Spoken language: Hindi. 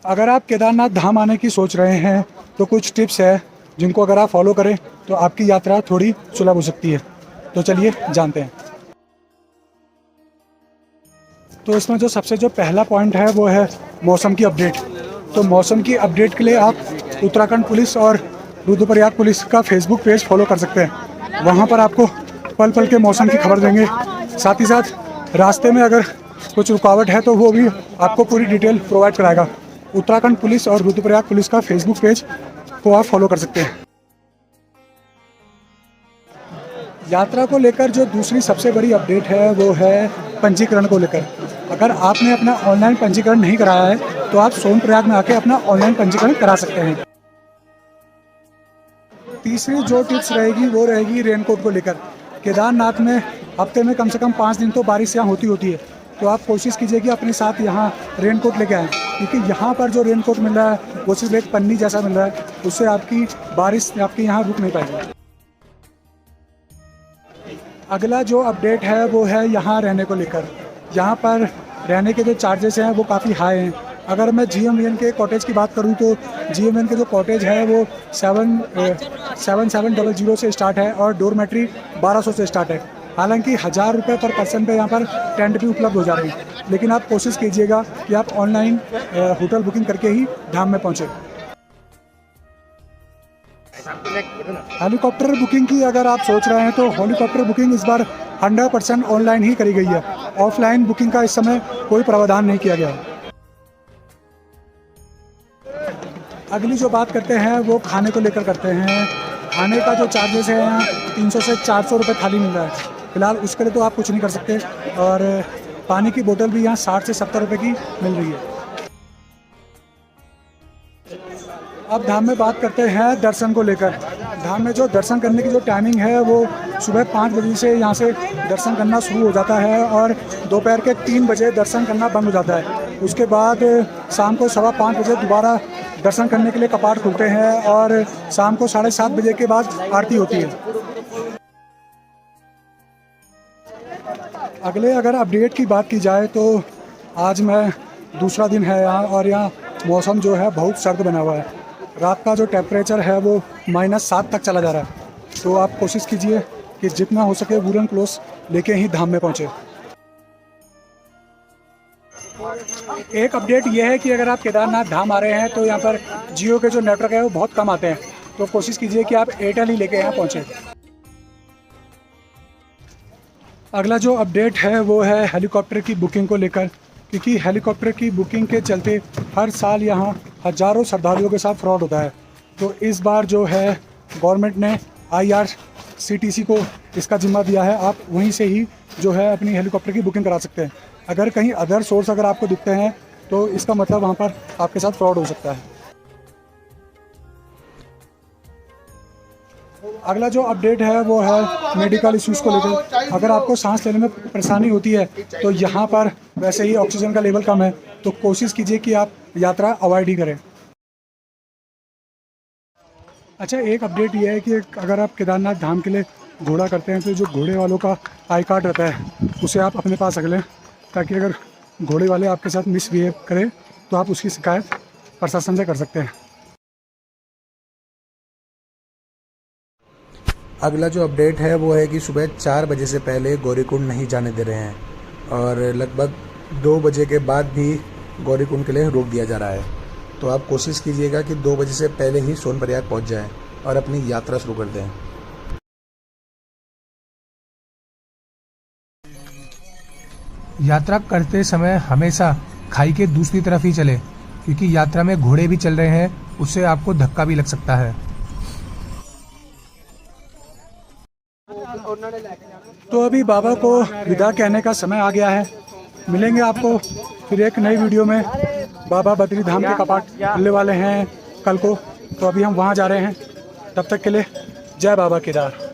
अगर आप केदारनाथ धाम आने की सोच रहे हैं तो कुछ टिप्स है जिनको अगर आप फॉलो करें तो आपकी यात्रा थोड़ी सुलभ हो सकती है। तो चलिए जानते हैं। तो इसमें जो पहला पॉइंट है वो है मौसम की अपडेट। तो मौसम की अपडेट के लिए आप उत्तराखंड पुलिस और रुद्रप्रयाग पुलिस का फेसबुक पेज फॉलो कर सकते हैं। वहाँ पर आपको पल पल के मौसम की खबर देंगे। साथ ही साथ रास्ते में अगर कुछ रुकावट है तो वो भी आपको पूरी डिटेल प्रोवाइड कराएगा। उत्तराखंड पुलिस और रुद्रप्रयाग पुलिस का फेसबुक पेज को आप फॉलो कर सकते हैं। यात्रा को लेकर जो दूसरी सबसे बड़ी अपडेट है वो है पंजीकरण को लेकर। अगर आपने अपना ऑनलाइन पंजीकरण नहीं कराया है तो आप सोनप्रयाग में आके अपना ऑनलाइन पंजीकरण करा सकते हैं। तीसरी जो टिप्स रहेगी वो रहेगी रेनकोट को लेकर। केदारनाथ में हफ्ते में कम से कम 5 दिन तो बारिश यहाँ होती है, तो आप कोशिश कीजिए कि अपने साथ यहाँ रेनकोट लेके आएँ, क्योंकि यहाँ पर जो रेनकोट मिल रहा है वो सिर्फ एक पन्नी जैसा मिल रहा है, उससे आपकी बारिश आपके यहाँ रुक नहीं पाएगी। अगला जो अपडेट है वो है यहाँ रहने को लेकर। यहाँ पर रहने के जो चार्जेस हैं वो काफ़ी हाई हैं। अगर मैं GMVN के कॉटेज की बात करूँ तो GMVN के जो कॉटेज है वो 7700 से स्टार्ट है और डोरमेट्री 1200 से स्टार्ट है। हालांकि 1000 रुपये पर पर्सन पे यहाँ पर टेंट भी उपलब्ध हो जा रही है, लेकिन आप कोशिश कीजिएगा कि आप ऑनलाइन होटल बुकिंग करके ही धाम में पहुँचें। हेलीकॉप्टर बुकिंग की अगर आप सोच रहे हैं तो हेलीकॉप्टर बुकिंग इस बार 100% ऑनलाइन ही करी गई है। ऑफलाइन बुकिंग का इस समय कोई प्रावधान नहीं किया गया है। अगली जो बात करते हैं वो खाने को लेकर करते हैं। खाने का जो चार्जेस है यहाँ 300 से 400 रुपये थाली मिल रहा है। फिलहाल उसके लिए तो आप कुछ नहीं कर सकते, और पानी की बोतल भी यहाँ 60 से 70 रुपये की मिल रही है। अब धाम में बात करते हैं दर्शन को लेकर। धाम में जो दर्शन करने की जो टाइमिंग है वो सुबह 5 बजे से यहाँ से दर्शन करना शुरू हो जाता है और दोपहर के 3 बजे दर्शन करना बंद हो जाता है। उसके बाद शाम को 5:15 बजे दोबारा दर्शन करने के लिए कपाट खुलते हैं और शाम को 7:30 बजे के बाद आरती होती है। अगले अगर अपडेट की बात की जाए तो आज मैं दूसरा दिन है यहाँ, और यहाँ मौसम जो है बहुत सर्द बना हुआ है। रात का जो टेम्परेचर है वो -7 तक चला जा रहा है। तो आप कोशिश कीजिए कि जितना हो सके वूलन क्लोथ्स लेके ही धाम में पहुँचे। एक अपडेट ये है कि अगर आप केदारनाथ धाम आ रहे हैं तो यहाँ पर जियो के जो नेटवर्क है वो बहुत कम आते हैं, तो कोशिश कीजिए कि आप एयरटेल ही लेके यहाँ पहुँचे। अगला जो अपडेट है वो है हेलीकॉप्टर की बुकिंग को लेकर, क्योंकि हेलीकॉप्टर की बुकिंग के चलते हर साल यहाँ हज़ारों श्रद्धालुओं के साथ फ्रॉड होता है। तो इस बार जो है गवर्नमेंट ने IRCTC को इसका जिम्मा दिया है। आप वहीं से ही जो है अपनी हेलीकॉप्टर की बुकिंग करा सकते हैं। अगर कहीं अदर सोर्स अगर आपको दिखते हैं तो इसका मतलब वहाँ पर आपके साथ फ्रॉड हो सकता है। अगला जो अपडेट है वो है मेडिकल इश्यूज़ को लेकर। अगर आपको सांस लेने में परेशानी होती है तो यहाँ पर वैसे ही ऑक्सीजन का लेवल कम है, तो कोशिश कीजिए कि आप यात्रा अवॉइड ही करें। अच्छा, एक अपडेट ये है कि अगर आप केदारनाथ धाम के लिए घोड़ा करते हैं तो जो घोड़े वालों का आई कार्ड रहता है उसे आप अपने पास रख लें, ताकि अगर घोड़े वाले आपके साथ मिसबिहेव करें तो आप उसकी शिकायत प्रशासन से कर सकते हैं। अगला जो अपडेट है वो है कि सुबह 4 बजे से पहले गौरीकुंड नहीं जाने दे रहे हैं, और लगभग 2 बजे के बाद भी गौरीकुंड के लिए रोक दिया जा रहा है। तो आप कोशिश कीजिएगा कि 2 बजे से पहले ही सोनप्रयाग पहुंच जाएं और अपनी यात्रा शुरू कर दें। यात्रा करते समय हमेशा खाई के दूसरी तरफ ही चले, क्योंकि यात्रा में घोड़े भी चल रहे हैं, उससे आपको धक्का भी लग सकता है। तो अभी बाबा को विदा कहने का समय आ गया है। मिलेंगे आपको फिर एक नई वीडियो में। बाबा बद्री धाम के कपाट खुलने वाले हैं कल को, तो अभी हम वहाँ जा रहे हैं। तब तक के लिए जय बाबा केदार।